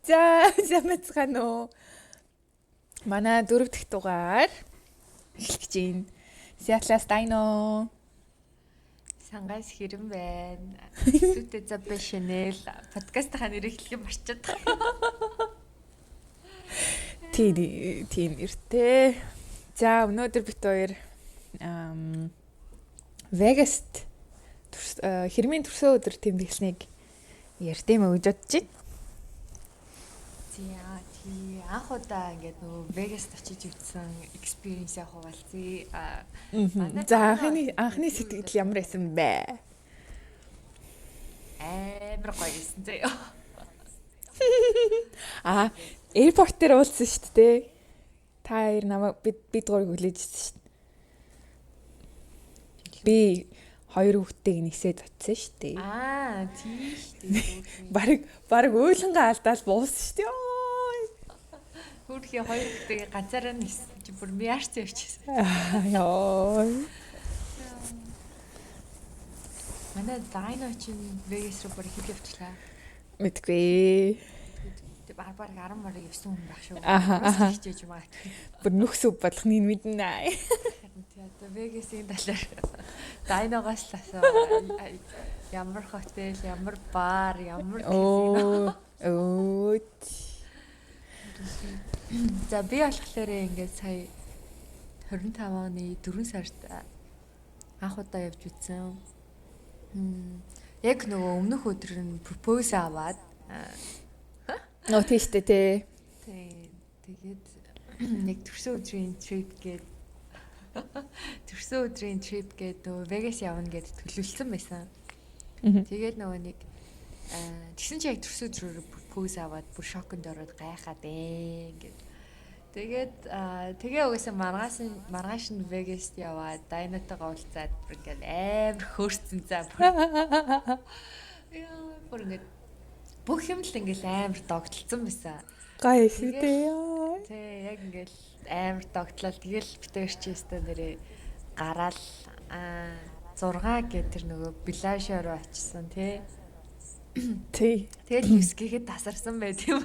За замцгаана уу. Манай 4 дахь дугаар эхлэх гэж байна. Seattle-аас Dino. Сангаас хэрэн байна. Зүтэ Забэ Chanel подкастын нэр эхлэх юм марчаад байгаа. Тийм нэртэй. За өнөөдөр бит хоёр Vegas хэрмийн төрсөн өдөр тэмдэглэснийг ярьтайм гэж бодож байна. Тий анх удаа ингээд нөгөө Vegas очиж үзсэн experience-ийг хуваалцъя. За анхны сэтгэл ямар байсан бэ? Амар гоё байсан заяа. Airport дээр уулзсан шүү дээ. Та хоёр намайг бид гурыг хүлээжсэн шүү дээ. Би хоёр хүүхдтэйг нэгсээд очсон шүү дээ. Тийм шүү дээ. Бараг ойлонгаа алдаал буусан шүү дээ. Хүүхдийн хоёр хүүхдтэйг ганцаараа нэгсэн чи бүр мяарч явчихсан. Яа. Манай Dino чинь Vegas руу бүр хэд явчихлаа. Мэдгүй. Бараг 10 морыг явсан хүн байх шүү. Хичээж юм аа. Бүр нүхсүв болгоныг мэднэ. Одоо Vegas-ийн талаар Dino-гоос л асуу. Ямар хотел, ямар бар, ямар За би болохоор ингээд сая 25 оны 4 сард анх удаа явж үзсэн. Яг нөгөө өмнөх өдөр нь пропоз аваад тийштэй тий. Тэгээд нэг төрсөн өдрийн trip гээд нөгөө Vegas явна гэд төлөвлөсөн байсан. Тэгээд нөгөө нэг тэгсэн чи яг төрсөн өдрөөр пропоз аваад бүр шоконд ороод гайхаад гэд. Тэгээ угаасаа маргааш нь Vegas яваад Dino-тойгоо уулзаад бүр ингээд амар хөөрцөн заа. Бүр ингээд бүх юм л ингээд амар догтлцсон байсан. Гай хэвтэй. Тий, яг ингээд амар догтлол тэгэл битээр чи өстө нэрээ гараал 6 гэ тэр нөгөө Bellagio руу очсон тий. Тэгэл вискихэд тасарсан байт юм.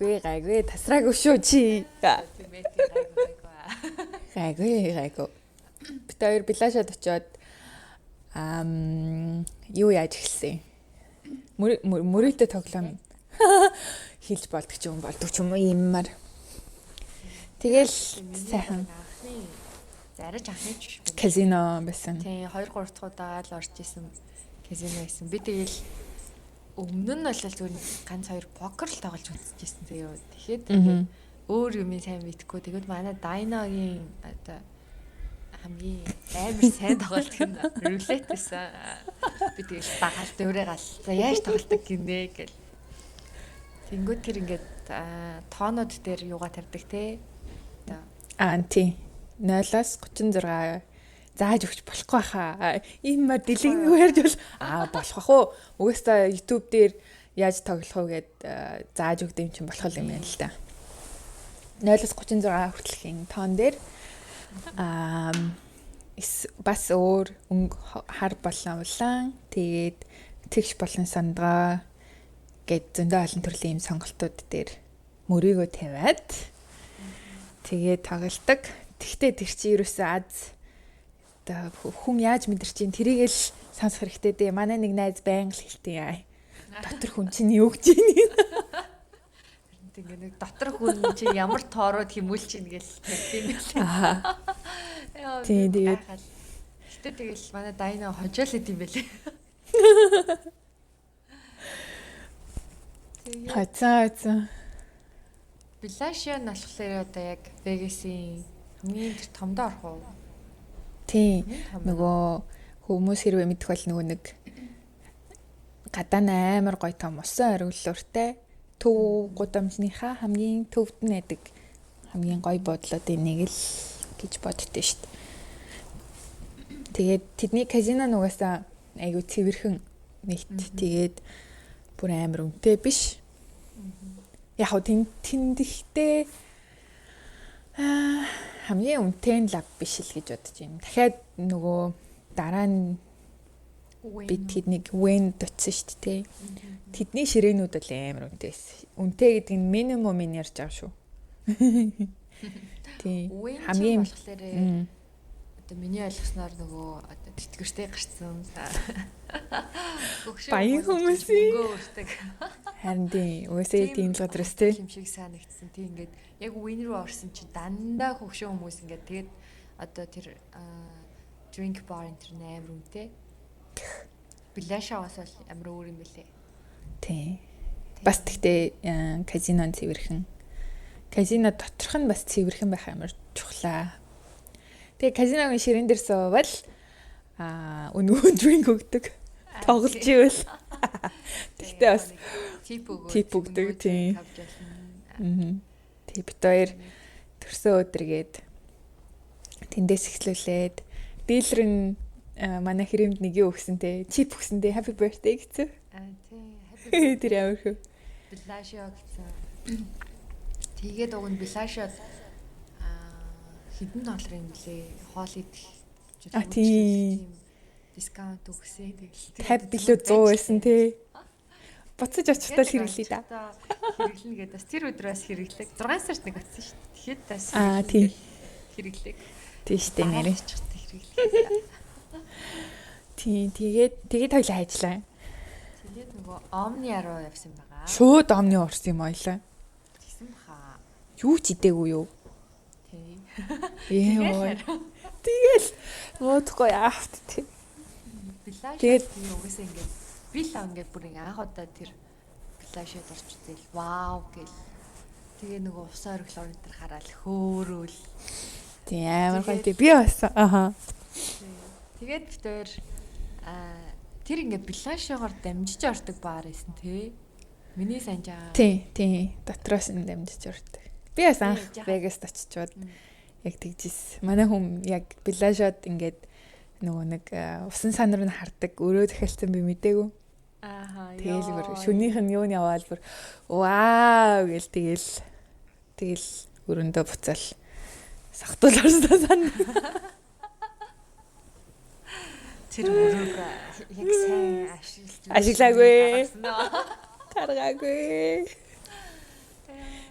Гайгүй тасраагүй шүү чи. Тийм ээ Гайгүй. Бид хоёр Bellagio-д очиод юу яаж эхэлсэн? Мөрөөдө тоглоом хийж болдог ч юм юмар. Тэгэл сайхан зарж анхны ч казино байсан. Тийм 2 3 дахь удаа л орж исэн казино байсан. Би тэгэл өмнө нь бол зүгээр ганц 2 покер л тоглож үзчихсэн заяа. Тэгэхэд өөр юм сайн мэдхгүй. Тэгэд манай Dino-гийн одоо хамгийн амар сайн тоглолт нь рулет байсан. Би тэгэл багаал дөөрэ гал. За яаж тоглолтог гинэ гэл. Тэнгүүд тэр ингээд тоонууд дээр юугаа тавьдаг те. Тий. 0-аас 36 зааж өгч болохгүй хаа. Ийм мар дэлгэнгүй ярьж бол болох ах уу. Угаасаа YouTube дээр яаж тоглох вэ гэд зааж өгд юм чинь болох юм байна л да. 0-аас 36 хүртэлхийн тоон дээр бас өөр хар болон улаан тэгээд тэгш болон сандгаа гэд зөндөө олон төрлийн юм сонголтууд дээр мөрийгөө тавиад тэгээд тоглолдог. Тэгтээ тэр чи ерөөсөө аз хүн яаж мэдэрч чинь тэрийг л сонсох хэрэгтэй дээ. Манай нэг найз байнга л хэлтий яа. Дотор хүн чинь юу гэж ийм. Тэгээ нэг дотор хүн чинь ямар тоороод химүүл чинь гэж хэлдэг юм байна. Тэгээд гэтээ тэгэл манай Dino хожоол идэм байлээ. Хацаа. Bellagio нь болохоор одоо яг Vegas-ийн хамгийн тэр томдоо орох уу? Тийм. Нөгөө хүмүүс хэрвээ мэдэх бол нөгөө нэг гадаа амар гоё том усан оргиллууртай төв гудамжныхаа хамгийн төвд нь байдаг хамгийн гоё бодлоодын нэг л гэж боддөө шүү дээ. Тэгээд тэдний казино нугасаа айгу цэвэрхэн нэгт тэгээд бүр амар үнэтэй биш. Яг хөө тэндихтэй хамгийн үнэтэй нь лав биш л гэж бодож байна. Дахиад нөгөө дараа нь Би тэднийг Wayne дутсан шүү дээ. Тэдний ширээнүүд бол амар үнэтэй байсан. Үнэтэй гэдэг нь минимум ярьж байгаа шүү. Тийм. Хамгийн болохоор одоо миний ойлгосноор нөгөө одоо тэтгэвртэй гарцсан. Баян хүмүүсийн өөртөг. Харин тийм. Үсээ тийм л гадраас тий. Юм шиг санагдсан. Тийм ингээд яг win руу орсон чи дандаа хөвшөө хүмүүс ингээд тэгээд одоо тэр drink bar энэ амар үнэтэй. Билашаас бол амар өөр юм бэлээ. Тийм. Бас тэгтээ казинон цэвэрхэн. Казино доторх нь бас цэвэрхэн байх амар чухлаа. Тэгээ казиногийн ширээн дээр суувал өнгөө drink өгдөг. Тоглож ивэл. Тэгтээ бас тип өгдөг тийм. Тэг бит хоёр төрсөн өдргээд тэндээс эхлүүлээд дийлэр нь манай хэрэмд нэг юу өгсөн те. Чип өгсөн те. Happy birthday гэсэн. Тийм. Тэр ямар хөө. Билашио гэсэн. Тэгээд уг нь билашиод хэдэн доллар юм блэ? Хоол идэх. Тийм. Дискаунт өгсэй тэгэл. 50 билүү 100 байсан те. Буцаж очихдаа л хэрэглэе да. Хэрэглэнэ гэдэг бас тэр өдрөөс хэрэглэг. 6 сард нэг очсон шүү дээ. Тэгэхэд бас тийм. Хэрэглэг. Тийм штэ нэрээ. Хэрэглээ. Тийм тэгээд хоёлаа хайжлаа. Тэгээд нөгөө Omni руу явсан байгаа. Шууд Omni орсон юм аялаа. Тэгсэн баха. Юу ч идээгүй юу? Тий. Тэгэл муудахгүй яахт тий. Билаш тийм угсаа ингээд би л ингээд бүр анх удаа тэр билашад орч үзэл вау гэл. Тэгээ нөгөө ус оргил орон дээр хараад хөөрөөл. Тийм амар гоё тий. Би бас аха. Тэгээд битээр тэр ингээд билашагаар дамжиж ордог баар байсан тий. Миний санджаа. Тий. Дотроос нь дамжиж ордог. Би бас анх Вегаст очичоод яг тэгжсэн. Манай хүм яг билашад ингээд нөгөө нэг усан санаар нь хардаг. Өрөө дахиалсан би мэдээгүй. Ааха. Тэгэл бүр шөнийх нь юуны яваал бүр вау гэл тэгэл өрөндөө буцаал сахтуул орсоо сан. Тэр өрөөг яг сайн ашиглаагүй. Таргаагүй.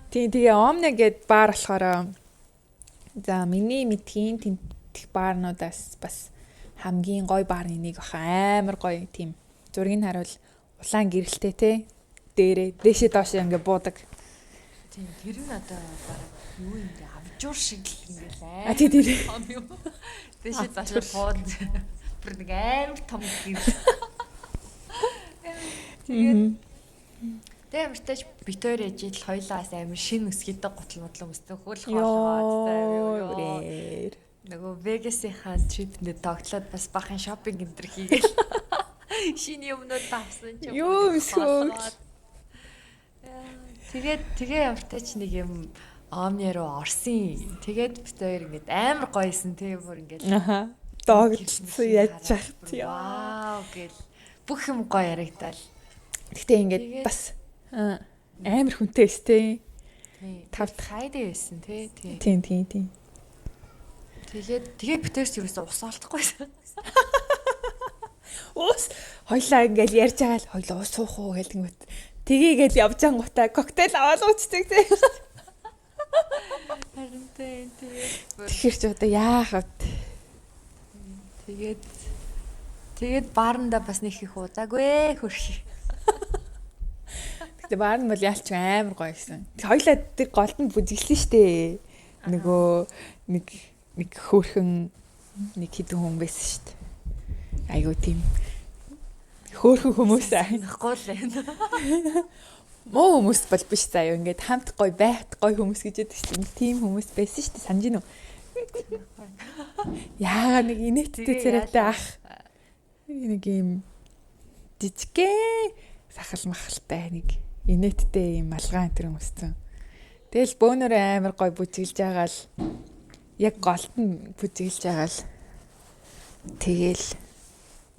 Тэгээ Omni гэд баар болохоор за миний мэдхийн тентх баарнуудаас бас хамгийн гоё баарны нэг баха амар гоё тийм зургийг харуул улаан гэрэлтэй те дээрээ дэшээ доош ингээ буудаг. Тийм тэр нь одоо бараг юу юм бэ авжуур шиг л ингээл А тий дэшээ доош бууд бүр нэг амар том гэрэл. Тэгээд амартаж бит хоёр ижил хоёлаас амар шин өсгийдэг гутал модлон өстэй хөл хоолой. Нөгөө Вегасын трипнээ тоглоод бас бахан шопинг энэ төр хийгээл. Шинэ юмнууд авсан ч юу өсгөө. Тэгээ амартаж нэг юм Omni руу орсон. Тэгээд бит хоёр ингээд амар гоёсэн тийм бүр ингээд. Аха. Догтлцсан яаж яах вэ? Вау гэл бүх юм гоё яригдал. Гэтэ ингээд бас амар хүнтэй өстэй. Тав хайдаа байсан тий. Тийм. Тэгээд битэрс юусэн ус олдохгүйсэн. Ус хоёлаа ингээл ярьж байгаа л хоёлаа ус суух уу гэлэнгүүт. Тгийгээл явж ангуудаа коктейл аваад уучдаг тий. Харин тэгээд тэгэхээр ч одоо яах вэ? Тэгээд бааранда бас нэг их удаагүй хөрх. Гэтэ баар нь бол яалч амар гоё байсан. Хоёлаа тэр голдонд бүжиглсэн штэ. Нөгөө нэг хөөрхөн нэг хідэн хүн байсан штэ. Айгуу тийм хөөрхөн хүмүүс санахгүй л байна. Муу хүмүүс бол биш заяа ингээд хамт гоё байхт гоё хүмүүс гэж яддаг чинь тийм хүмүүс байсан штэ санаж гинөө. Яагаад нэг инээдтэй царайтай ах нэг юм жижигхэн сахал махалтай нэг инээдтэй юм алгаан тэр хүмүүссэн. Тэгэл бөөнөр амар гоё бүжиглж байгаа л яг голтон бүжиглж байгаа л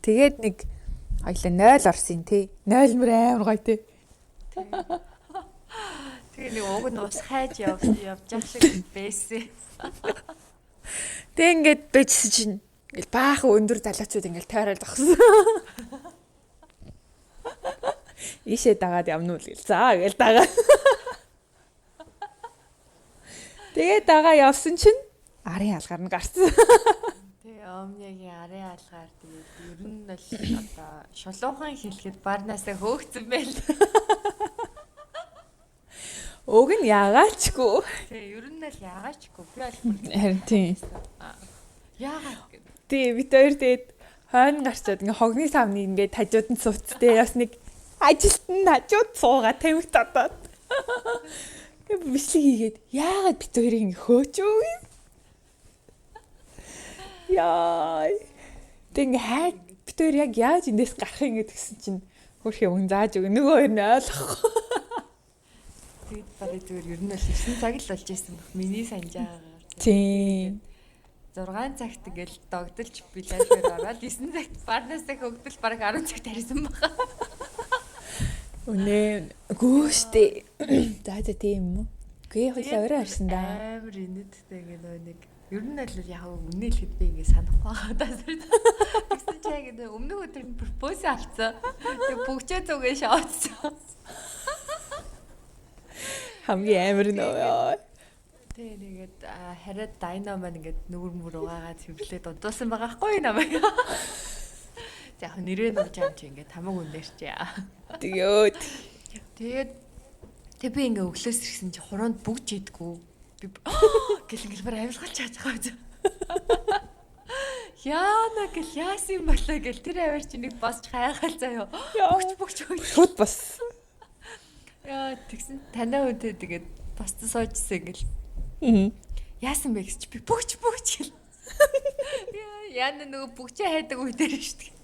тэгээд нэг хоёлаа 0 орсон тий. 0 мөр амар гоё тий. Тэгээ нэг уг нь ус хайж явж явах шиг байсан. Тэг ингээд бэжсэн чинь ингээл баахан өндөр залуучууд ингээл тойроод багсан. Ийшээ дагаад явна уу гэл. За гээл дагаа. Тэгээ дагаа явсан чинь арын алгаар нь гарсан. Тэгээ омныгийн арын алгаар тэгээд ер нь бол одоо шулуухан хэлэхэд барнаасаа хөөгцөн байл. Уг нь ягаачгүй. Тэгээ ер нь л ягаачгүй би бол Харин тийм. яагаад Тий, бид хоёр тэгээд хойно гарчаад ингээ хогны савны ингээ хажууд нь сууц. Тэгээ бас нэг ажилтны хажууд суугаа тамхи татаад. Тэгээ бичлэг хийгээд яагаад бид хоёрыг ингээ хөөчөө юм? Яа. Тэг ингээ хаа бид хоёр яг яаж эндээс гарах юм гэдгсэн чинь хөрхий өгн зааж өг нөгөө хоёр нь ойлгохгүй. тэгээд барыг зүгээр ер нь л 9 цаг л болж исэн баг. Миний санджаагаар. Тийм. 6 цагт ингээл догдолж билaalгаар ороод 9 цагт барнаасаа хөгдөл баг 10 цагт харсан байгаа. Үнэ гүүштэй. За тийм үү? Гээ хойлоо орой харсан да. Амар инэдтэй ингээ нөө нэг ер нь л яг үнэ хэлэхэд би ингээ санахгүй байгаа даа. Тэгсэн чи яг ингээ өмнөх өдөр нь пропоз авцсан. Тэг бүгчээ зүгээ шаацсан. Хамгийн амар нөө. Тэг нэгээд хараад дайна маань ингээ нүгэр мөр угаагаа цэвэрлээд удуулсан байгаа хгүй намайг. За яг нэрээ нууж юм чи ингээ тамаг үнээрчээ. Тэгээд тэг би ингээ өглөөс ирсэн чи хуруунд бүгж идэггүй. Би гэл ингээ бар амьсгалж чааж байгаа биз. Яана гэл яасан болоо гэл тэр аваар чи нэг босч хайгаал заяа. Бүгч. Шууд бас. Яа тэгсэн танаа үдээ тэгээд босч суужсэн гэл. Яасан бэ гэж би бүгч гэл. Яана нөгөө бүгчээ хайдаг үе дээр шүү дээ.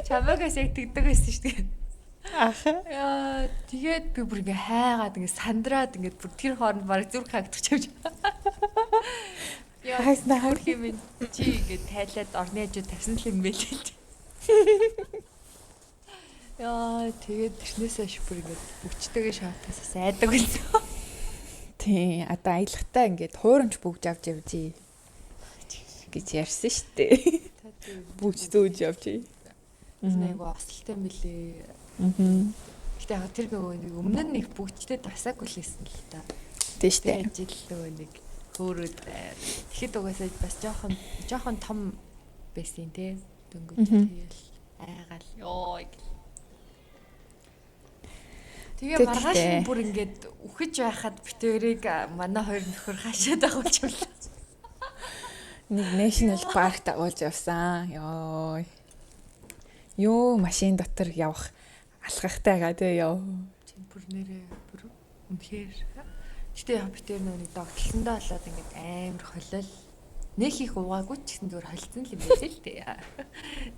Чамаагаас яг тэгдэг байсан шүү дээ. Аха. Яа тэгээд би бүр ингээ хайгаад ингээ сандраад ингээ бүр тэр хооронд бараг зүрх хаагдаг явж. Яа хаяснаа хэмээн чи ингээ тайлаад орны хажуу тавьсан л юм байлээ. Яа тэгээд тэрнээсээ шүпэр ингээ бүгчтэйгээ шаатгасаа сайдаг байсан. Тий, одоо аялагтай ингээд хуурамч бүгж авч явжий гэж ярьсан шүү дээ. Бүгж дүүж явжий. Айгу осолтой мөлий. Гэтэ яг тэр нөгөө өмнө нь нэг бүгчтэй тасаагүй л байсан л та. Тий штэ. Ажил нөгөө нэг хөөрөд. Тэгэхэд угаасаа бас жоохон том байсан тий. Дөнгөж тэгэл айгаал ёо. Тэгээ маргааш нь бүр ингээд үхэж байхад битэрийг манай хоёр нөхөр хашаад агуулж явлаа. Нэг National Park дагуулж явсан. Ёо. Юу машин дотор явах алхахтайгаа тий ёо. Чин бүр нэрээ бүр үнэхээр. Гэтэ яг битэр нэг догтлондоо болоод ингээд амар холол. Нэг их уугаагүй ч гэсэн зүгээр холцсон л юм байлээ л тий.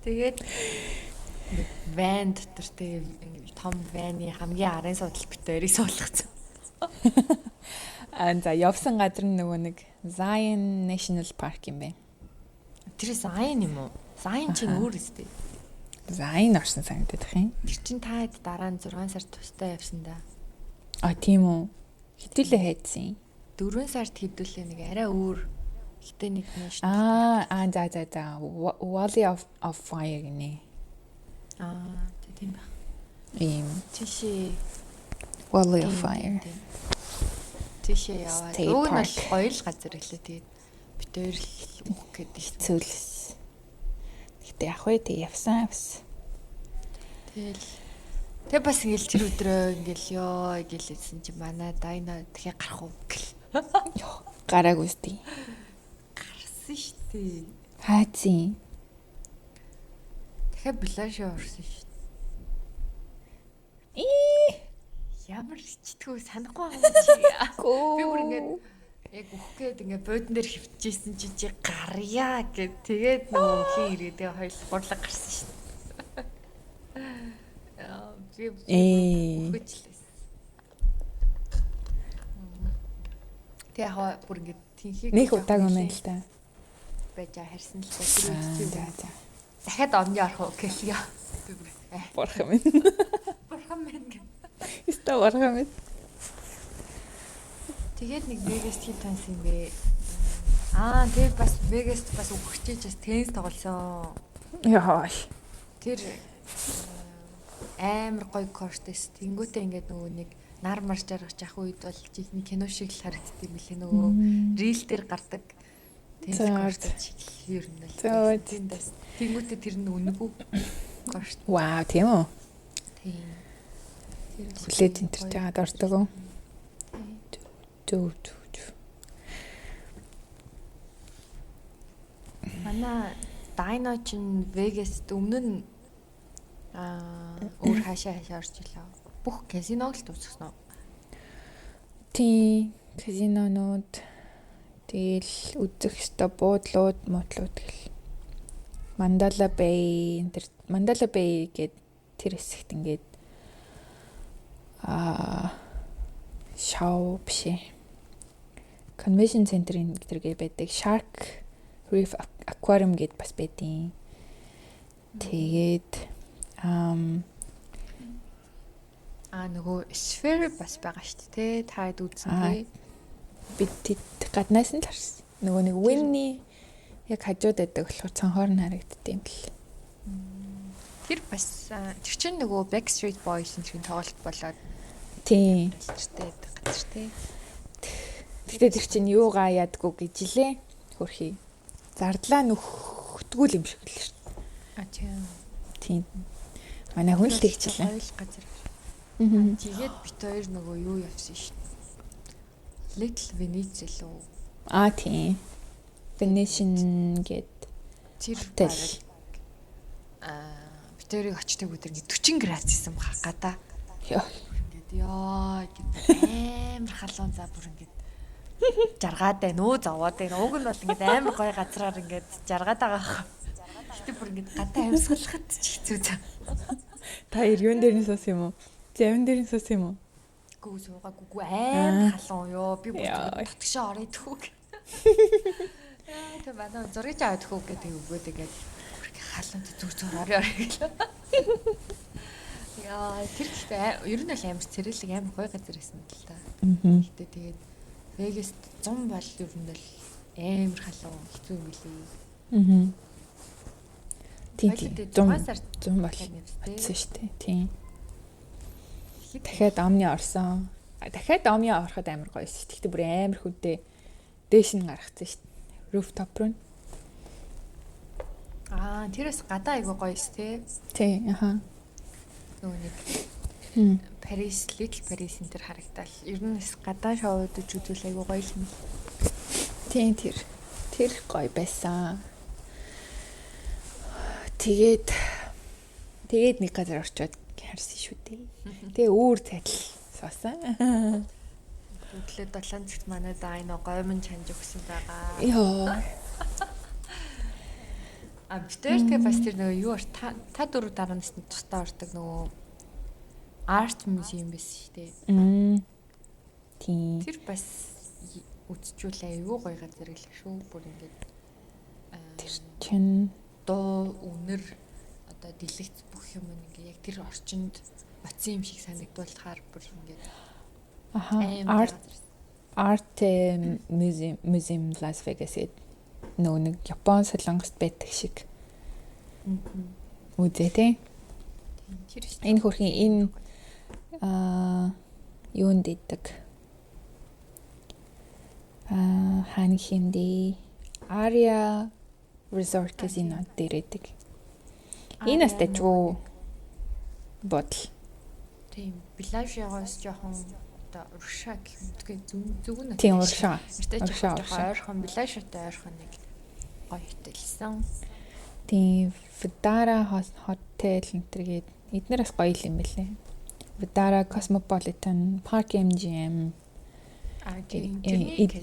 Тэгээд ван дотор тий том ваны хамгийн арын суудлал битэрийг суулгацсан. За явсан газар нь нөгөө нэг Zion National Park юм байна. Тэр Zion юм уу? Zion чинь өөр үстэй. Zion орсон санагдах юм. Тэр чинь та хэд дараа нь 6 сар тустай явсан да. А тийм үү. Хитүүлээ хайдсан. 4 сард хэвдүүлээ нэг арай өөр. Гэтэ нэг нэш. За. Wall of Fire гинэ. Тийм ба. Ийм Тийшээ Wall of Fire. Тийшээ яваад өөр нь гоё л газар гэлээ. Тэгээд бид хоёр л үх гэдэг хэцүүлс. Гэтэ яг вэ тэг явсан. Тэг бас ингээл тэр өдрөө ингээл ёо гэлээсэн чи манай дайна тэгээ гарах уу гэл. Гараагүй сте. Гарсан штэ. Хаацын. Тэгэхээр блашаа орсон штэ. Ямар хичтгүү санахгүй байгаа юм чи. Би бүр ингээд яг үхгээд ингээд буудан дээр хөвчжсэн чи гарьяа гэд тэгээд нөгөө хин ирээдээ хоёул гурлаг гарсан шүү дээ. Би үхэлээс. Тэг яг бүр ингээд тэнхийг нэг удааг юм л та. Бажа харсан л та. За. Дахиад орны орох уу гэлээ. Би бүр Борхон минь. Борхон минь. Иста борхон минь. Тэгээд нэг Vegas team таньсан юм бэ. Тэгээд бас Vegas бас өгчээж бас теннис тоглосон. Яа. Тэр амар гоё кортес. Тэнгүүтээ ингээд нөгөө нэг нар марж жаргаж явах үед бол жинхэнэ кино шиг л харагддаг юм билээ нөгөө рил дээр гардаг. Кортес шиг л ер нь л. Тэнгүүтээ тэр нь үнэгүй кортес. Вау, тийм үү? Тийм. Хүлээж энэ төр жаад ордог уу? Зүг. Манай Дайно чин Вегаст өмнө нь өөр хаашаа орж илаа. Бүх казиног л дуусгасан уу? Тийм, казинонууд тэгэл үзэх ёстой буудлууд, муудлууд гэл. Mandala Bay гээд тэр хэсэгт ингээд шоу бишээ. Convention Center-ийн гэдэргээ байдаг. Shark Reef Aquarium гээд бас байдیں۔ Тэгээд нөгөө Sphere бас байгаа шүү дээ. Таад үзсэн тий. Бид гаднаас нь л харсан. Нөгөө нэг Winnie яг хажууд байдаг болохоор цанхоор нь харагддаг юм л. Тэр бас тэр чинь нөгөө Backstreet Boys-ын тоглолт болоод тийм. газартай газар тий. Тэгтээ тэр чинь юугаа ядгүй гэж лээ. Хөрхий. Зардлаа нөхдгүүл юм шиг л шүү дээ. Тийм. Манай хүн л тэгчихлээ. Ойл газар. Тэгээд бит хоёр нөгөө юу явсан шүү дээ. Little Venice л үү? Тийм. Venetian гээд тэр бит хоёрыг очдаг өдөр ингэ 40 градус юм гадаа. Ингээд яа гэдэг амар халуун заа бүр ингээд жаргаад байна уу зовоод байна. Уг нь бол ингээд амар гоё газраар ингээд жаргаад байгаа. Гэтэ бүр ингээд гадаа амьсгалахад ч хэцүү заа. Та юун дээр нь суусан юм уу? Завин дээр нь суусан юм уу? Гүү суугаагүй амар халуун ёо. Би бүр татгшаа орё тхүүг. Тэ манай зургийг аваад тхүүг гэдэг өгөөд ингээд халуунд зүр орё гэлээ. Яа тэр гэхдээ ер нь л амар цэрэлэг амар гоё газар байсан л та. Гэтэ тэгээд Вегаст 100 бол ер нь л амар халуун хэцүү юм билий. Тийм. 100 бол хэцүү шүү дээ. Тийм. Дахиад омны орсон. Дахиад омны ороход амар гоё шүү. Тэгтээ бүр амар хүнтэй дээш нь гаргацсан шүү. Rooftop руу. Тэрээс гадаа айгуу гоё шүү те. Тийм, Нөгөө нэг Парис, Little Paris энэ төр харагдал. Ер нь гадаа шоуд үзүүл айгуу гоё юм. Тийм тэр гоё байсан. Тэгээд нэг газар орчоод харсан шүү дээ. Тэгээ үүр цайтал суусан. Өглөө 7 цагт манай Дайно гоймон чанж өгсөн байгаа. Йоо. Битэртэй бас тэр нөгөө юу та дөрөв дараа насны тусдаа ордог нөгөө арт музейм байсан шүү дээ. Тийм. Тэр бас үзчихүүлээ аюу гоё газар гэлээ шүү. Бүр ингээд тэр чин дуу үнэр одоо дэлгэц бүх юм ингээ яг тэр орчинд бацсан юм шиг санагдуулахаар бүр ингээд арт музейм Лас Вегас нөгөө нэг Япон солонгост байдаг шиг. Үзээ тий. Энэ хөрхийн юунд идэг. Хааны хинди Aria Resort Casino дээр идэг. Энэ стачгүй бодол. Тийм, Белажиагоос жоохон одоо уршаа гэх мэтгүй зүг нь. Тийм, уршаа. Ойрхон Белажиатай ойрхон нэг гоё хөтөлсөн. Тийм, Vdara Hotel энтергээд эднэр бас гоё юм билээ. Vdara Cosmopolitan, Park MGM.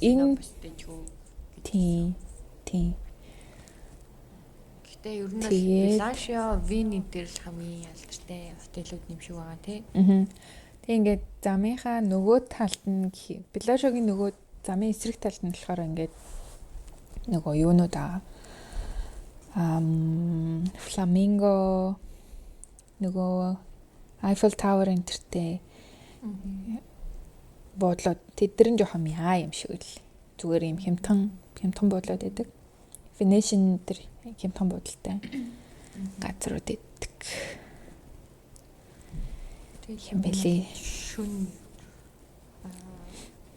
Энэ тийм. Гэтэ ер нь Белажио, Вин дээр л хамгийн алдартай хотелууд юм шиг байгаа тий. Тэг ингээд замынхаа нөгөө талд нь Белажиогийн нөгөө замын эсрэг талд нь болохоор ингээд нөгөө юунууд Фламинго нөгөө Eiffel Tower энтертэй буудлууд тэдэр нь жоохон яа юм шиг л зүгээр юм хямдхан буудлууд байдаг. Venetian тэр хямдхан буудлтай газрууд байдаг. юм бэлээ. Шүн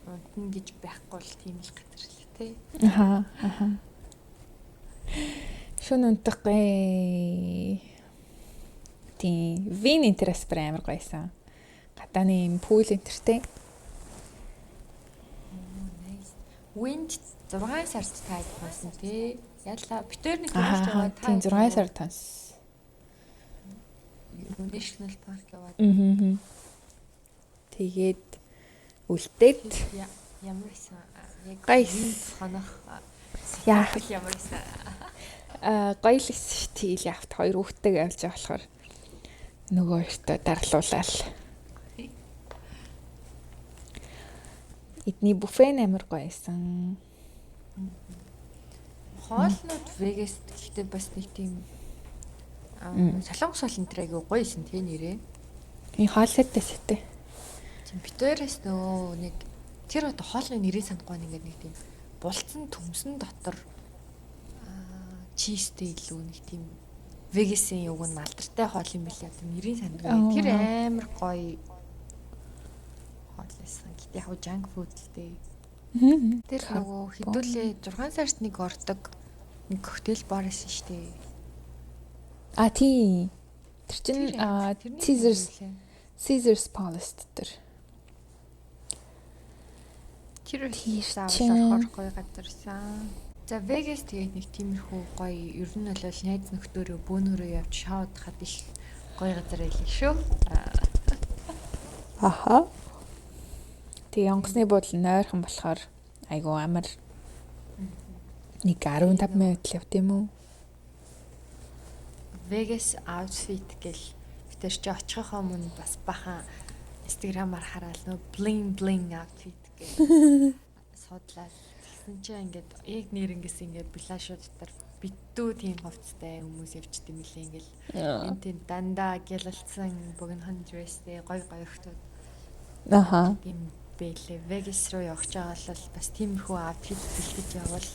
унтна гэж байхгүй бол тийм л газар л тий. Аха. Шүн унтахгүй. Тийм, вин интерес амар гойсон. Гадааны юм пул интертэй. Wind 6 сард таад байсан тий. Ялла битээр нэг хөрж байгаа Тийм 6 сар тас. National Park яваад. Тэгээд үлдээд Ямар байсан? Яг гайс хонох. яах Ямар байсан? гоёлс ш тэгэл явт хоёр хүүхдтэйг явж байгаа болохоор нөгөө хоёртой дарлуулаад эдний буфе амар гоёсэн. Хоолнууд Vegas гэхдээ бас нэг тийм солонгос хоол энэ айгүй гоё юм тий нэрээ. Энэ хоол сеттэй сеттэй. Тийм битээрээс нөгөө нэг тэр одоо хоолны нэрээ санахгүй ингээд нэг тийм булцсан төмсөн дотор чизтэй илүү нэг тийм Vegas-ийн юуг нь малдартай хоол юм билээ. Одоо нэрийн санагдав. Тэр амар гоё хоол байсан. Гэтэ яг junk food л дээ. Тэр нөгөө хэдүүлээ 6 сард нэг ордог нэг коктейл бар байсан шүү дээ. Тийм. Тэр чинь Caesar's Palace дээр. Тэр заавал орох гоё газарсан. За Vegas тэгээд нэг тиймэрхүү гоё ер нь бол найз нөхдөөрөө бөөнөрөө явж шоуд хад их гоё газар байлаа шүү. Аха. Тэгээ онгоцны буудлын нойрхон болохоор айгу амар нэг 15 минут л явт юм уу? Vegas outfit гэл битэр чи очихоо мөн бас бахан Instagram-аар хараад нөө bling outfit гэх судлаад тэгсэн чинь ингээд яг нэрнгээс ингээд блашууд дотор битүү тийм хувцастай хүмүүс явчт юм лээ ингээл энэ тийм дандаа гялалцсан богинохон dressтэй гоё хөхтүүд Аха. юм бэлээ. Vegas руу явж байгаа бол бас тиймэрхүү outfit бэлгэж явбал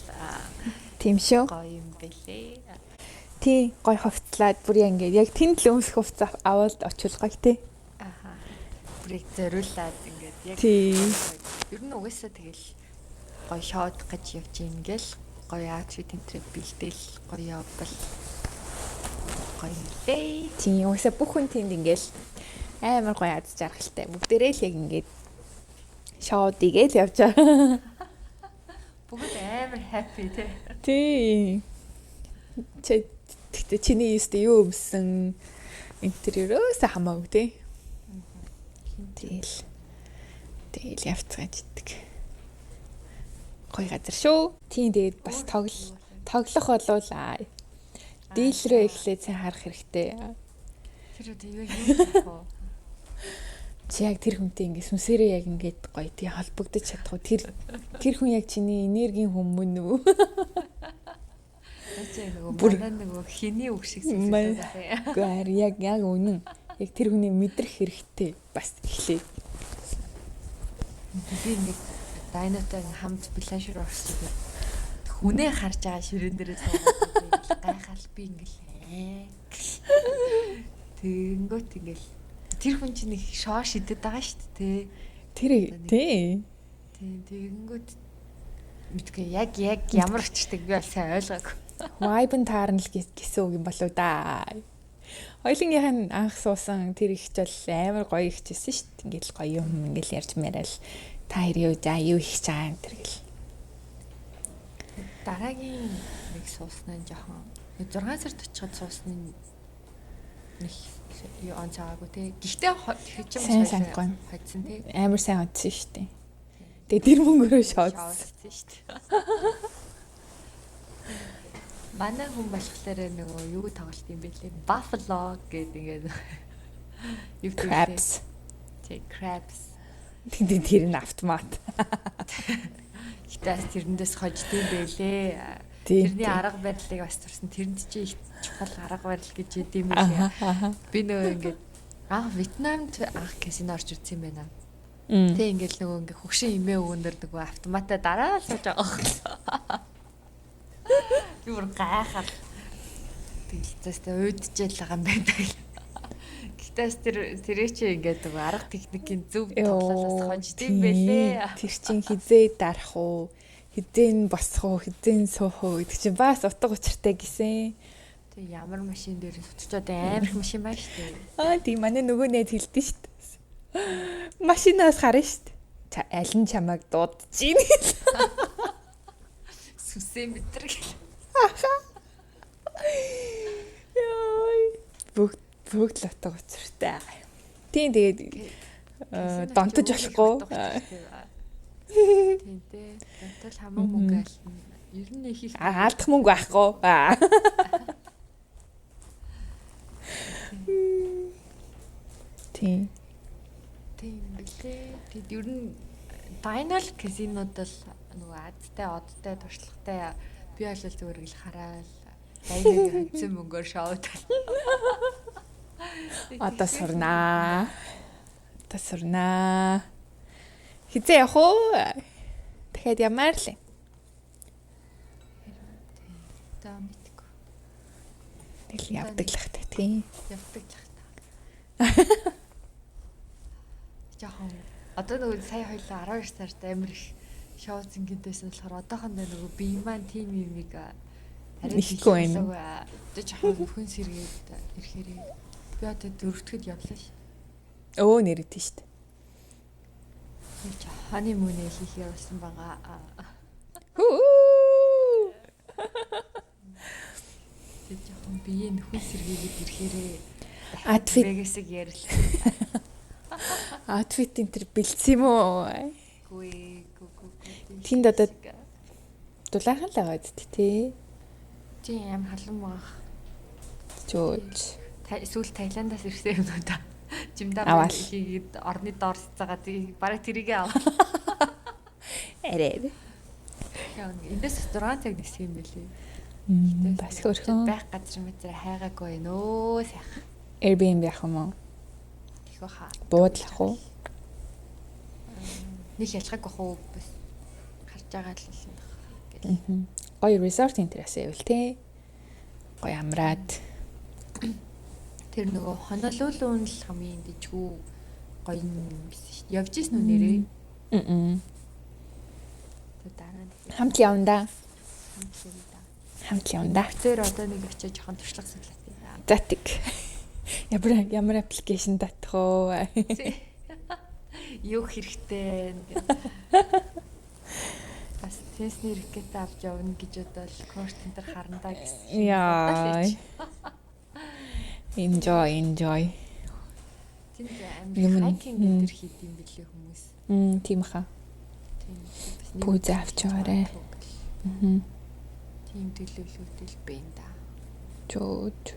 Тийм шүү. гоё юм бэлээ. Тий, гой хувцлаад бүр ингээд яг тэнд л өмсөх хувцас аваад очил гоё тий. Аха. Бүрийг зориулаад ингээд яг Тий. ер нь угаасаа тэгэл гоё шоуд гэж явж ингээл гоё outfit энтрээ бэлдээл гоё явбал гоё лээ. Тий, уусаа бүх хүн тэнд ингээл амар гоё аз жаргалтай. Бүгдээрээ л яг ингээд шоуд игээл явж байгаа. Бүгд амар happy тий. Тий. Тэгтээ чиний юустэй юу өмсөн интерьерөөс хамаагүй тий. Тэгэл явцгааж идэг. Гоё газар шүү. Тийм тэгээд бас тоглох болов. Дийлрээ эхлээд сайн харах хэрэгтэй. Тэр одоо юу вэ? Чи яг тэр хүнтэй ингээд сүнсээрээ яг ингээд гоё тий холбогдож чадах уу? Тэр хүн яг чиний энергийн хүн мөн үү? Ачаа нөгөө хиний үг шиг зүйлээ тий. Гэр яг үнэн. Яг тэр хүний мэдрэх хэрэгтэй бас эхлэе. Би ингээд дайнатай хамт блашер орсон. Хүнээ харж байгаа ширээн дээрээ суугаад гайхал би ингээл тэнгөт ингээл тэр хүн чинь их шоо шидэд байгаа шүү дээ тий. Тий. Тэнгөт мэдгүй яг ямар очтыг би сайн ойлгоогүй. Vibe-ын таарна л гэсэн үг юм болоо да. Хоёлынх нь анх суусан тэр ихч бол амар гоё ихчсэн шүү дээ. Ингээл гоё юм ингээл ярьж мээрэл та хоёр юу их чаа энэ төр гэл. Дараагийн нэг сууснаа жоохон 6 сард очиход суусны нэг юу онцаагүй тий. Гэхдээ хичэм хоцсон тий. Амар сайн хоцсон шүү дээ. Тэгээ тэр мөнгөөрөө шоодсон шүү дээ. Манай хүн болохоор нөгөө юу тоглолт юм бэ лээ. Buffalo гэдэг ингээд юу crabs. Тий, crabs. Тэр нь автомат. Гэтэ тэрэндээс хождсон байлээ. Тэрний арга барилыг бас турсан. Тэрэнд чи их чухал арга барил гэж яд юм байлээ. Би нөгөө ингээд Вьетнамд казино орж ирсэн юм байна. Тэ ингээд нөгөө ингээд хөгшин эмээ өвөндөр нөгөө автоматаа дараа сууж байгаа. Юу гайхал. Тэгэлцээстэй уйдчихэл байгаа юм байна. Тэгтээс тэрээ чи ингээд нөгөө арга техникийн зөв тоглолоос хонждсон байлээ. Тэр чин хизээ дарах уу? Хизээ босох уу? Хизээ суух уу гэдэг чинь бас утга учиртай гисэн. Тэг ямар машин дээр сутчаад амар их машин байна шүү дээ. Тийм манай нөгөө найз хэлдэж шүү дээ. Машинаас харна шүү дээ. Аль нь чамайг дуудчих юм. Сүсээ мэтэр гэл. Бүгд л утга учиртай. Тийм тэгээд донтож болохгүй. Тийм дээ. Донтол хамаа мөнгө алдна. Ер нь их их алдах мөнгө байхгүй. Тийм. Тийм билээ. Тэгэд ер нь Final казинод л нөгөө адтай, одтай, туршлагатай би бол зүгээр л хараад дайнагийн хөдсөн мөнгөөр шоуд. Одоо сурнаа. Хизээ явах уу? Тэгэхэд ямар л. Та мэдгүй. Тэгэл явдаг л хата тийм. Явдаг л хата. Жохон одоо нөгөө сая хоёлаа 12 сард амар их шоу зингидээс болохоор одоохондоо нөгөө би маань тим юмыг арай ихгүй байна. Одоо жохон хүн сэргээд ирэхээр би одоо дөрөвдөд явлаа ш. Нэрэдэж штт. Ханы мөнэ хийх явсан байгаа. Тэг жохон биеийн хүн сэргээгээд ирэхээрээ Outfит Веgasыг ярил. Outfit энэ бэлдсэн юм уу? Гүй. Тэнд одоо дулаахан л байгаа үст тий. Чи аим халуун баг. Жөөж. Сүүл Таиландаас ирсэн юм уу та? Жимдаа хийгээд орны доор цацаагаад бараг тэрийгээ аваа. Арай. Яа, эндээс 6 цаг нисэн юм билий. Бас хөрхөн. Байх газар мэтрэ хайгаагүй нөө сайхан. Airbnb яах юм уу? Их баха. Буудлах уу? Нэг ялгаагүй хөө бас харж байгаа л юм байна. Гоё resort интерес байвал тий. Гоё амраад. Тэр нөгөө Honolulu л хамгийн дэжгүй гоё юм биш шүү. Явж ирсэн үү нэрээ? Тэ дараа нь Хамт явна да. Тэр одоо нэг очиж жоохон туршлага судлаад байна. Затик. Ямар аппликейшн татах уу? Юу хэрэгтэй бас тестний ракет авч явна гэж бодвол коурс центр харандаа гэсэн. Яа. Enjoy. Тэнд амар хайкинг энэ хийд юм билээ хүмүүс. Тийм хаа. Тийм бас Пүүз авч яваарэ. Тийм төлөвлөлтөл байна да. Жөөж.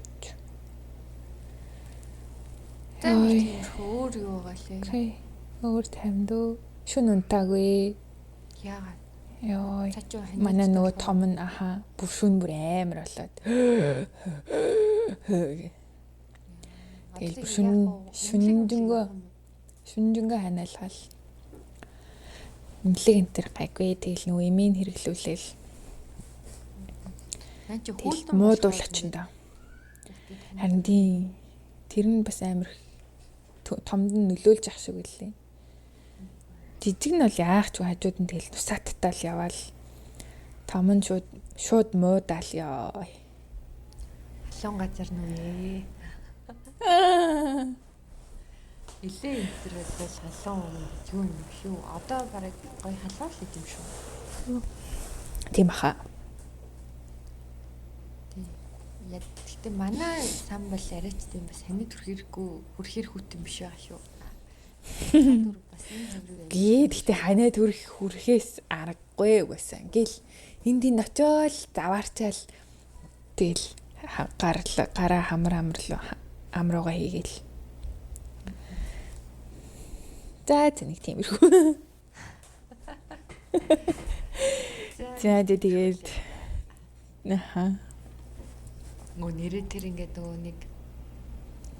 Тийм өөр юу байгаа лээ. Өөр таймд шүн унтаагүй. Яагаад? Йоо. Манай нөгөө том нь бүр шүн бүр амар болоод. Тэгэл бүр шүнжэнгөө ханаалгаал. Имлэг энэ төр гайгүй. Тэгэл нөгөө эмийн хэрэглүүлээл. Тэгэл муудуулаач энэ. Харин тийм тэр нь бас амар томд нь нөлөөлж ах шиг үлээ. Жижиг нь бол яах ч хажууд нь тэгэл тусааттал яваал. Том нь шууд муудаал ёо. Халуун газар нүе. Илээ интернет бол халуун юу юм шүү. Одоо бараг гоё халуун л юм шүү. Тийм баха. Гэтэ манай сан бол арайч тийм бас ханы хүрхэр хүүтэн биш байгаа шүү. Гэхдээ ханаа хүрхээс аргагүй байсан. Ингээл энд очиол заваарчаал тэгэл гараа амруугаа хийгээл. За нэг тиймэрхүү. За тэгээд Нөгөө нэрээ тэр ингээд нөгөө нэг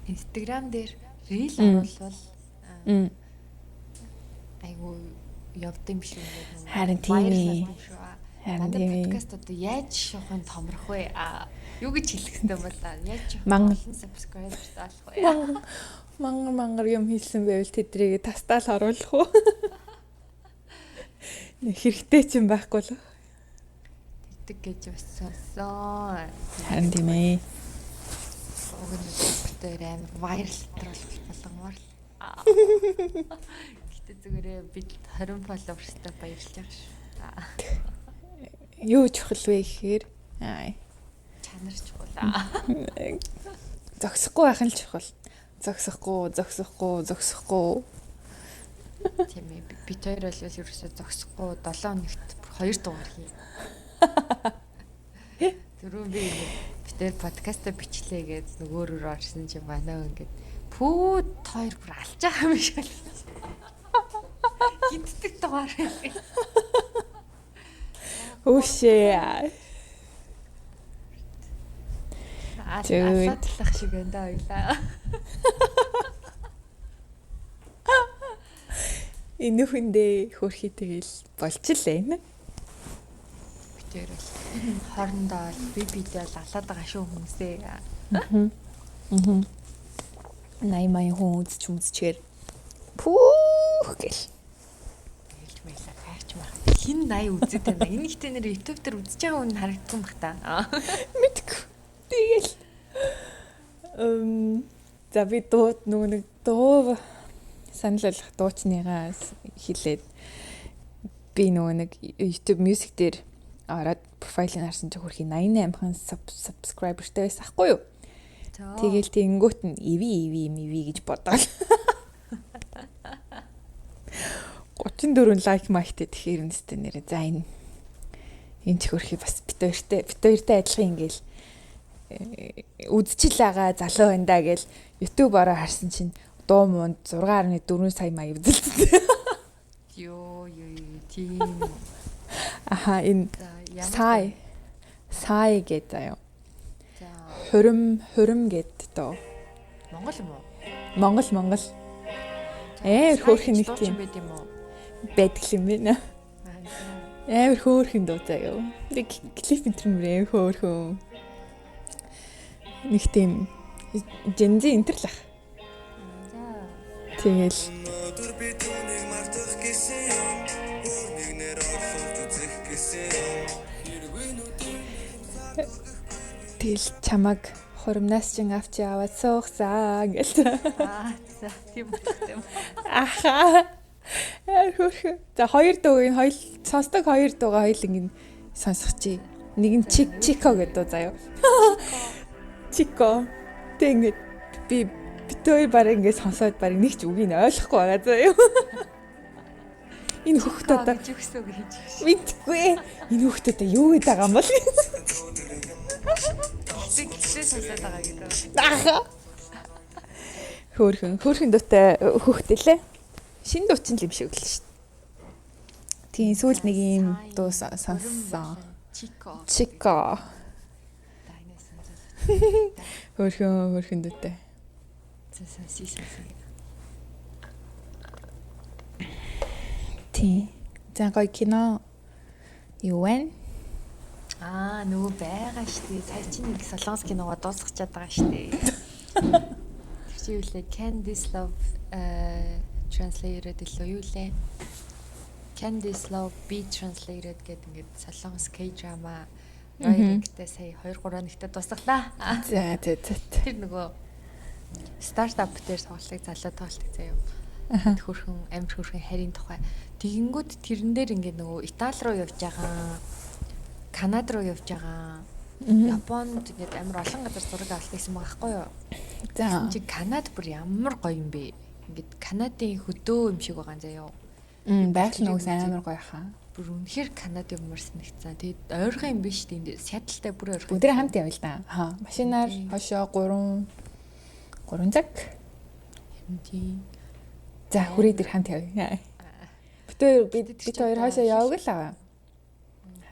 Instagram дээр reel оруулвал айгу явд юм шиг ингээд харин тийм. Харин тийм. Подкаст одоо яаж шохон томрох вэ? Юу гэж хэлэх хэрэгтэй бол яаж олон subscribers олох вэ? мангар юм хийсэн байвал тэдрийг тастаал оруулах уу? Нэг хэрэгтэй ч юм байхгүй л. Тэгдэг гэж бас сонссон. Харин тийм ээ. Уг нь тэр амар вайрал тролл болгомоор л. Гэтэ зүгээрээ бид 20 followersтай баярлж байгаа шүү. Юу чухал вэ гэхээр Чанар чухал. зогсохгүй байх нь л чухал. Зогсохгүй. Тийм ээ. Бид хоёр бол ерөөсөө зогсохгүй 7 хоногт 2 дугаар хий. Түрүү би бид тэр подкаст бичлээ гэж нөгөөрөөр орсон чи манай ингээд пүүд хоёр бүр алж байгаа юм шиг л. Хитдэг дугаар. Өшөө. Алаатлах шиг энэ ойлаа. Энэ хүндээ хөрхий тэгэл болчихлээ нэ. Бид тэр бол хоорондоо би бидээ бол алаад байгаа шүү хүмүүсээ. Наймаа хүн үзчихээр пүүх гэл. Хэлж мэйлээ хайч мах. Хин 80 үзээд байна. Энэ ихтэй нэр YouTube дээр үзэж байгаа хүн харагдсан бах та. Мэдгүй. Тэгэл. За би нэг дуу санал болгох дуучныгаа хэлээд би нэг YouTube Music дээр ороод профайлыг харсан чи хөрхий 88хан subscriberтэй байсан ахгүй юу? Тэгэл тэнгүүт нь иви гэж бодоод 34 лайк майктэй тэгэхээр нэстэ нэрэ за энэ ч хөрхий бас бит хоёртай адилхан ингээл үдчил байгаа залуу байна да гэл YouTube ороо харсан чинь дуу муунд 6.4 сая маяг үзэлцсэн. Йоо тийм. Аха энэ сая гэдэг заяа. За Хурим гэдэг доо. Монгол юм уу? Монгол. Хөөрхөн нэг тийм байд юм уу? байдаг юм байна. Амар хөөрхөн дуу заяа. Нэг клип интернэр хөөрхөн. Нэг тийм Gen Z интерлах. Тэгэл чамаг хуримнаас чин авч яваад суухсаа гэл. За тийм үү. Аха. Хөрхөн. За хоёр дуугийн сонсдог хоёр дуугаа хоёул ингэ сонсох чи. Нэг нь Chico гэдэг заяа. Chico. Тэгэж би битүүр баг ингэ сонсоод баг нэг ч үгийг ойлгохгүй байгаа заяа. Энэ хөхт одоо зүгсөө гэж. мэдгүй. Энэ хөхт одоо юу гэдэг байгаа юм бол? Зэгцээ сонсоод байгаа гэдэг. Аха. Хөөрхөн дуутай хөхтөлээ. Шинэ дуучин л юм шиг л шүү дээ. Тийм сүүл нэг юм дуу сонссон. Chico. Хөөрхөн дуутай. Сэнсээ. Тийм. За гоё кино юу вэ? Нөгөө байгаа штэ. Сая чи нэг солонгос киногоо дуусгачаад байгаа штэ. Тэр чи юу лээ? Can This Love translated илүү юу лээ? Can This Love be translated гэдэг ингээд солонгос K-drama хоёртой сая 2-3 нэгтээ дуусглаа. За. Тэр нөгөө стартап дээр тоглолтыг залуу тоглолтыг заяа. Хөрхөн амир хөрхөн харийн тухай. Тэгэнгүүт тэрэн дээр ингээд нөгөө Итали руу явж байгаа, Канада руу явж байгаа, Японд ингээд амир олон газар зураг авалт гэсэн байгаа байхгүй юу? За. Чи Канада бүр ямар гоё юм бэ? Ингээд Канадын хөдөө юм шиг байгаа заяа. Байгаль нөөс амар гоё хаа. Бүр үнэхээр Канада юмар санагцсан. Тэгээд ойрхон юм биш тийм сядалтай бүр ойрхон. Бүгдээ хамт явъя л да. Машинаар хошоо 3 цаг. Тийм. За хүрээ дээр хамт явъя. Бид хоёр хойшоо яваг л аа.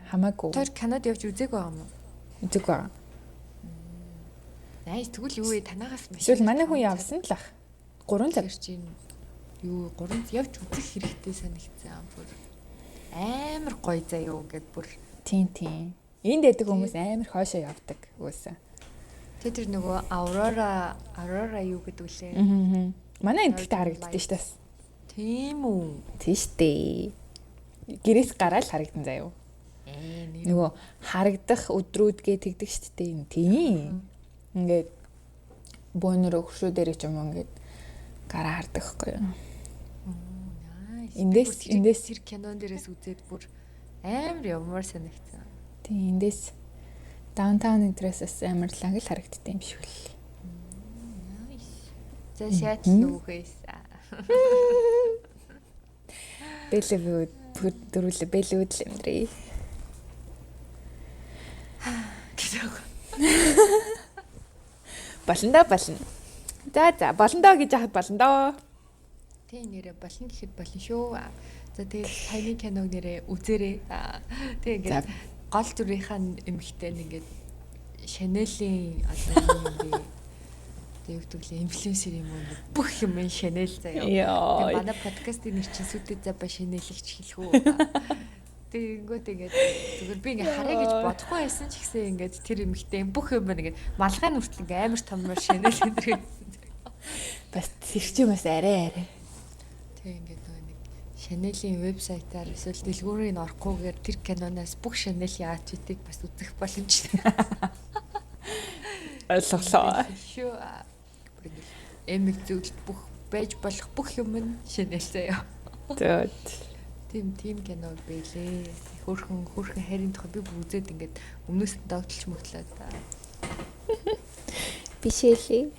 Хамаагүй. Тэр Канада явж үзээгүй байгаа юм уу? Үзэг байгаа. Найс тэгвэл юу вэ? Танаагаас маш. Эсвэл манай хүн явсан л ах. 3 цаг чинь юу 3 явж үзэх хэрэгтэй санагцсан. Бүр амар гоё заяа гэд бүр. Тийм. Энд дэдэг хүмүүс амар хойшоо явдаг үгүйсэн. Тэр нөгөө Aurora юу гэдэг үлээ. Манай энтэгтэй харагддаг ш тас. Тийм үү. Тийш дээ. Гэрээс гараад харагдан заяа. Нөгөө харагдах өдрүүд гээ тэгдэг штт дээ. Тийм. Ингээд бөөнөр өгшөө дээр ч юм ингээд гараа хардаг хгүй юу. Эндээс тэр кинон дээрээс үзээд бүр амар ямар санагцсан. Тийм эндээс даунтаун интересээс амар лаг л харагддаг юм шиг л. За шаатлуу хийсэн. Бэлэвүүд дөрүлээ бэлүүд л юмдрий. Болно. За болно гэж яхад болно. Тийм нэрээ болно гэхэд болно шүү. За тэгээд таны киног нэрээ үзээрэй. Тэгээд гол дүрийнхаа эмэгтэй ингээд Chanel-ийн одоо юм бэ? Тэгвэл инфлюенсер юм уу? Бүх юм Chanel заяа. Тэгээд манай подкастын нэр чинь сүтэд забаа Chanel-ийг ч хэлэх үү? Тэгээд зүгээр би ингээ хараа гэж бодохгүй байсан ч гэсэн ингээд тэр эмэгтэй бүх юм байна ингээд малгай нүртэл ингээ амар томор Chanel гэдэг. Бас зэрчээ бас арай. Тэг ингээд нөгөө нэг Chanel-ийн вебсайтаар эсвэл дэлгүүрийг орохгүйгээр тэр киноноос бүх Chanel-ийн outfit-ийг бас үзэх боломжтой. Ойлголоо. Шүү. Эмэг зөвлөлт бүх байж болох бүх юм нь Chanel заяа. Тэгвэл тийм кино байлээ. Хөрхөн харин тухай би үзээд ингээд өмнөөс нь давталж мөглөө та. Бишээлээ.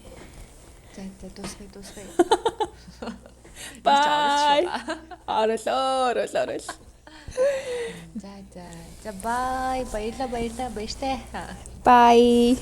За дуусгая. Bye. Орол. За bye. Баярлалаа баяртай. Bye.